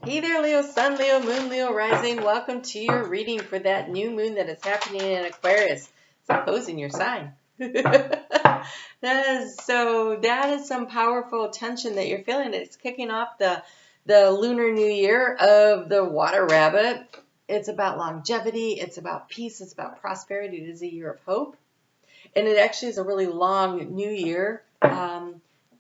Hey there, Leo, Sun, Leo, Moon, Leo, Rising. Welcome to your reading for that new moon that is happening in Aquarius. It's opposing your sign. That is some powerful tension that you're feeling. It's kicking off the lunar new year of the water rabbit. It's about longevity. It's about peace. It's about prosperity. It is a year of hope. And it actually is a really long new year.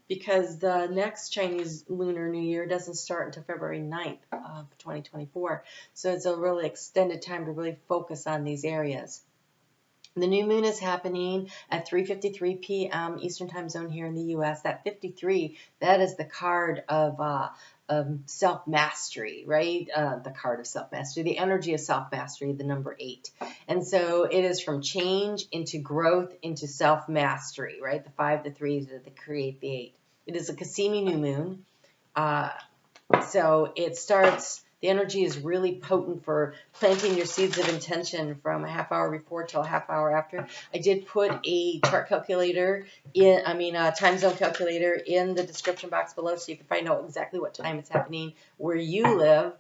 Because the next Chinese Lunar New Year doesn't start until February 9th of 2024. So it's a really extended time to really focus on these areas. The new moon is happening at 3:53 p.m. Eastern Time Zone here in the U.S. That 53, that is the card of self-mastery, right? The card of self-mastery, the energy of self-mastery, the number 8. And so it is from change into growth into self-mastery, right? The 5, the 3 that create the 8. It is a Cassini new moon. So it starts, the energy is really potent for planting your seeds of intention from a half hour before till a half hour after. I did put a chart calculator a time zone calculator in the description box below so you can find out exactly what time it's happening where you live.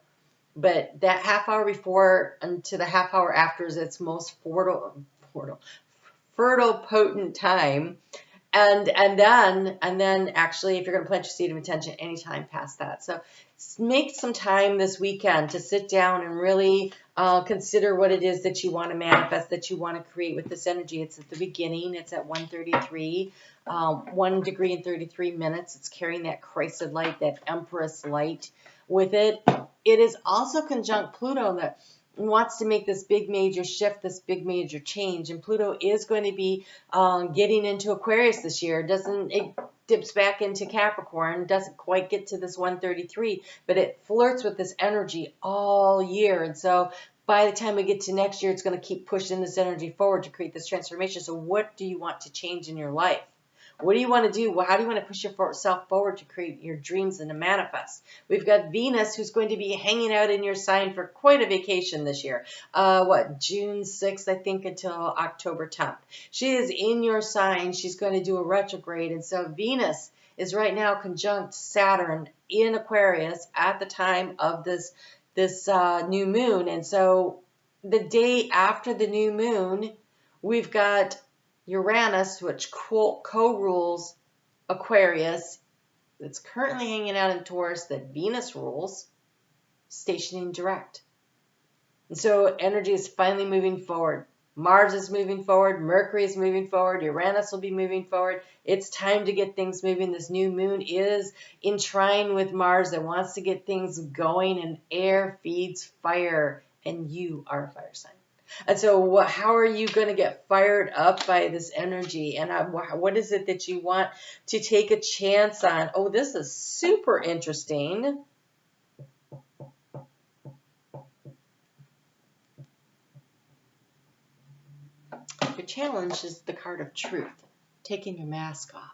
But that half hour before and to the half hour after is its most fertile, potent time. And then actually, if you're going to plant your seed of intention anytime past that. So make some time this weekend to sit down and really consider what it is that you want to manifest, that you want to create with this energy. It's at the beginning. It's at 1:33, 1 degree and 33 minutes. It's carrying that Christed light, that Empress light with it. It is also conjunct Pluto that wants to make this big major shift, this big major change. And Pluto is going to be getting into Aquarius this year. It dips back into Capricorn, doesn't quite get to this 133, but it flirts with this energy all year. And so by the time we get to next year, it's going to keep pushing this energy forward to create this transformation. So what do you want to change in your life? What do you want to do? Well, how do you want to push yourself forward to create your dreams and to manifest? We've got Venus, who's going to be hanging out in your sign for quite a vacation this year. June 6th, I think, until October 10th. She is in your sign. She's going to do a retrograde. And so Venus is right now conjunct Saturn in Aquarius at the time of this new moon. And so the day after the new moon, we've got Uranus, which co-rules Aquarius. It's currently hanging out in Taurus that Venus rules, stationing direct. And so energy is finally moving forward. Mars is moving forward. Mercury is moving forward. Uranus will be moving forward. It's time to get things moving. This new moon is in trine with Mars that wants to get things going, and air feeds fire, and you are a fire sign. And so how are you going to get fired up by this energy? And what is it that you want to take a chance on? Oh, this is super interesting. Your challenge is the card of truth, taking your mask off.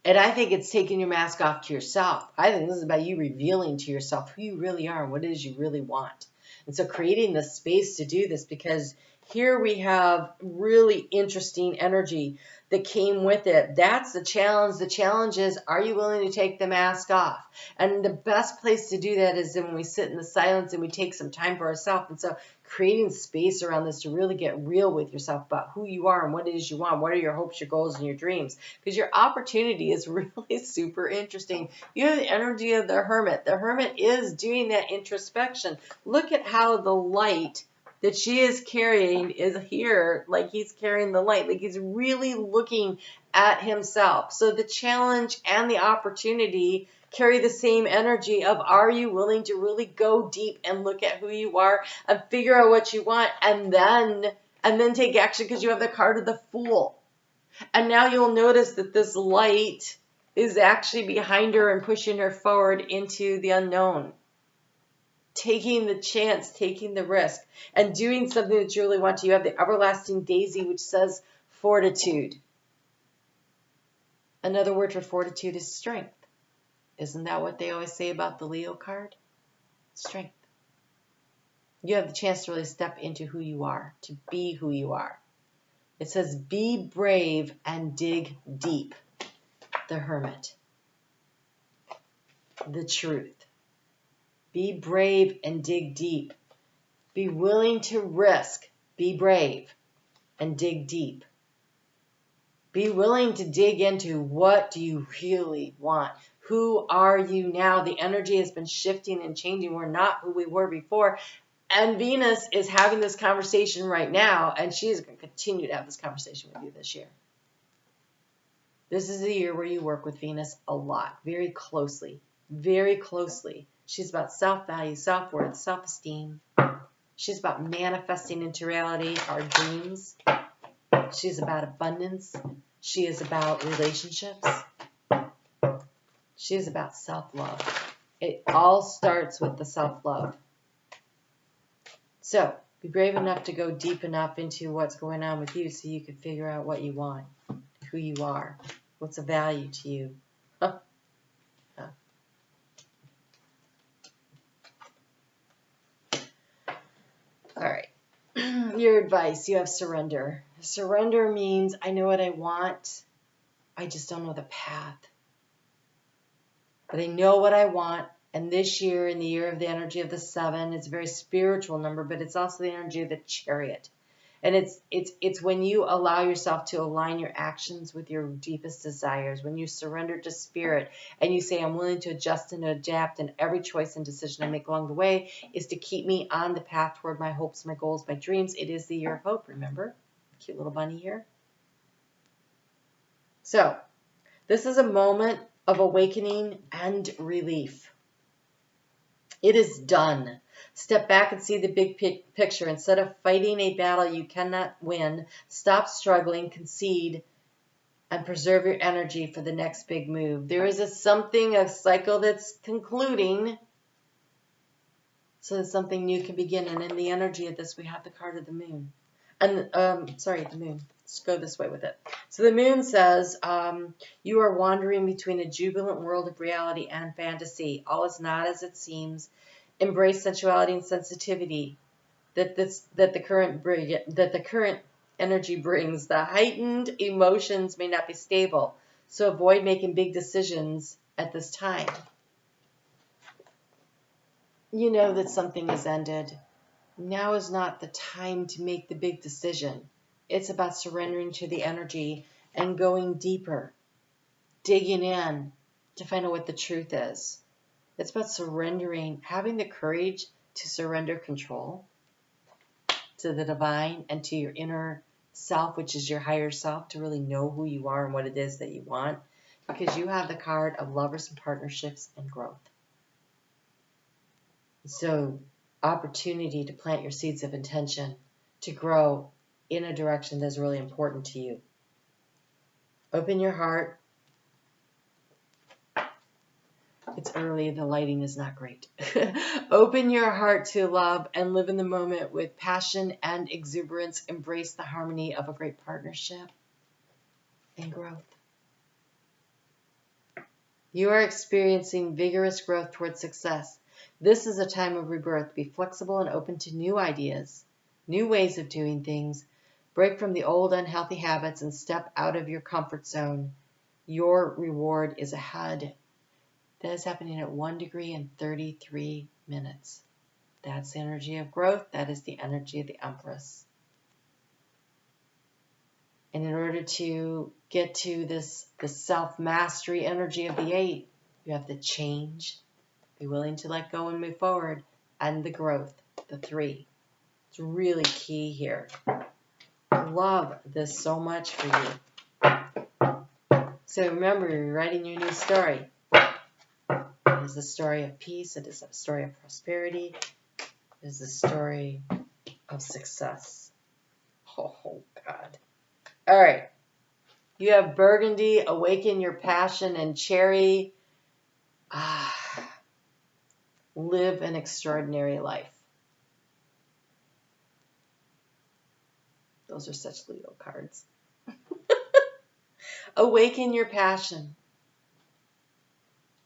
And I think it's taking your mask off to yourself. I think this is about you revealing to yourself who you really are and what it is you really want. And so creating the space to do this, because here we have really interesting energy that came with it. That's the challenge. The challenge is, are you willing to take the mask off? And the best place to do that is when we sit in the silence and we take some time for ourselves. And so creating space around this to really get real with yourself about who you are and what it is you want. What are your hopes, your goals, and your dreams? Because your opportunity is really super interesting. You have the energy of the Hermit. The Hermit is doing that introspection. Look at how the light that she is carrying is here, like he's carrying the light, like he's really looking at himself. So the challenge and the opportunity carry the same energy of, are you willing to really go deep and look at who you are and figure out what you want, and then take action, because you have the card of the Fool. And now you'll notice that this light is actually behind her and pushing her forward into the unknown. Taking the chance, taking the risk, and doing something that you really want to. You have the everlasting daisy, which says fortitude. Another word for fortitude is strength. Isn't that what they always say about the Leo card? Strength. You have the chance to really step into who you are, to be who you are. It says, be brave and dig deep. The Hermit. the truth. Be brave and dig deep. Be willing to risk. Be brave and dig deep. Be willing to dig into what do you really want? Who are you now? The energy has been shifting and changing. We're not who we were before. And Venus is having this conversation right now, and she is going to continue to have this conversation with you this year. This is a year where you work with Venus a lot, very closely, very closely. She's about self-value, self-worth, self-esteem. She's about manifesting into reality our dreams. She's about abundance. She is about relationships. She is about self-love. It all starts with the self-love. So, be brave enough to go deep enough into what's going on with you so you can figure out what you want, who you are, what's of value to you. All right. Your advice, you have surrender. Surrender means I know what I want. I just don't know the path. But I know what I want. And this year, in the year of the energy of the 7, it's a very spiritual number, but it's also the energy of the Chariot. And it's when you allow yourself to align your actions with your deepest desires, when you surrender to spirit and you say, I'm willing to adjust and adapt, and every choice and decision I make along the way is to keep me on the path toward my hopes, my goals, my dreams. It is the year of hope, remember? Cute little bunny here. So, this is a moment of awakening and relief. It is done. Step back and see the big picture. Instead of fighting a battle you cannot win, stop struggling, concede, and preserve your energy for the next big move. There is a cycle that's concluding, so that something new can begin. And in the energy of this, we have the card of the moon. And, the moon. Let's go this way with it. So the moon says, you are wandering between a jubilant world of reality and fantasy. All is not as it seems. Embrace sensuality and sensitivity that the current energy brings. The heightened emotions may not be stable, so avoid making big decisions at this time. You know that something has ended. Now is not the time to make the big decision. It's about surrendering to the energy and going deeper, digging in to find out what the truth is. It's about surrendering, having the courage to surrender control to the divine and to your inner self, which is your higher self, to really know who you are and what it is that you want, because you have the card of lovers and partnerships and growth. So, opportunity to plant your seeds of intention to grow in a direction that's really important to you. Open your heart. It's early, the lighting is not great. Open your heart to love and live in the moment with passion and exuberance. Embrace the harmony of a great partnership and growth. You are experiencing vigorous growth towards success. This is a time of rebirth. Be flexible and open to new ideas, new ways of doing things. Break from the old unhealthy habits and step out of your comfort zone. Your reward is ahead. That is happening at 1 degree and 33 minutes. That's the energy of growth. That is the energy of the Empress. And in order to get to the self-mastery energy of the 8, you have to change, be willing to let go and move forward, and the growth, the 3. It's really key here. I love this so much for you. So remember, you're writing your new story. It is a story of peace. It is a story of prosperity. It is a story of success. Oh, God. All right. You have Burgundy, Awaken Your Passion, and Cherry, Live an Extraordinary Life. Those are such Leo cards. Awaken your passion.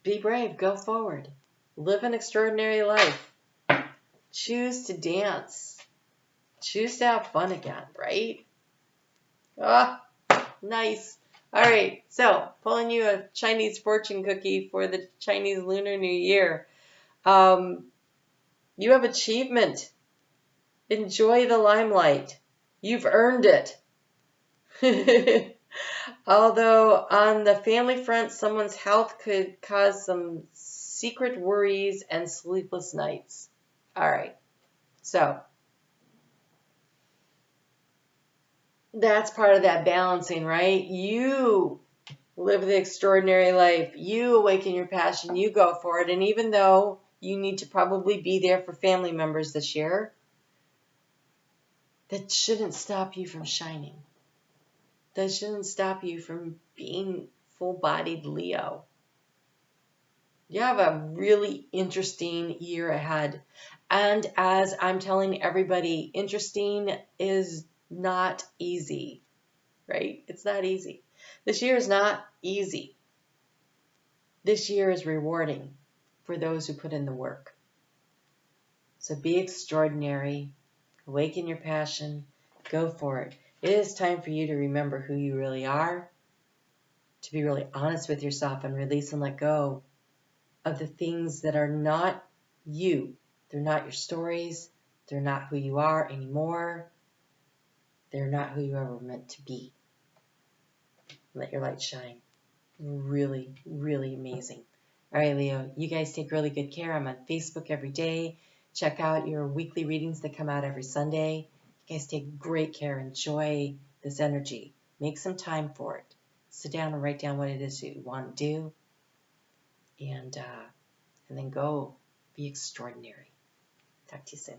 Be brave. Go forward. Live an extraordinary life. Choose to dance. Choose to have fun again, right? Ah, nice. All right, so pulling you a Chinese fortune cookie for the Chinese Lunar New Year. You have achievement. Enjoy the limelight. You've earned it. Although on the family front, someone's health could cause some secret worries and sleepless nights. All right, so that's part of that balancing, right? You live the extraordinary life. You awaken your passion. You go for it. And even though you need to probably be there for family members this year, that shouldn't stop you from shining. That shouldn't stop you from being full-bodied Leo. You have a really interesting year ahead. And as I'm telling everybody, interesting is not easy, right? It's not easy. This year is not easy. This year is rewarding for those who put in the work. So be extraordinary. Awaken your passion. Go for it. It is time for you to remember who you really are, to be really honest with yourself and release and let go of the things that are not you. They're not your stories. They're not who you are anymore. They're not who you ever meant to be. Let your light shine. Really, really amazing. All right, Leo, you guys take really good care. I'm on Facebook every day. Check out your weekly readings that come out every Sunday. You guys take great care. Enjoy this energy. Make some time for it. Sit down and write down what it is you want to do. And then go be extraordinary. Talk to you soon.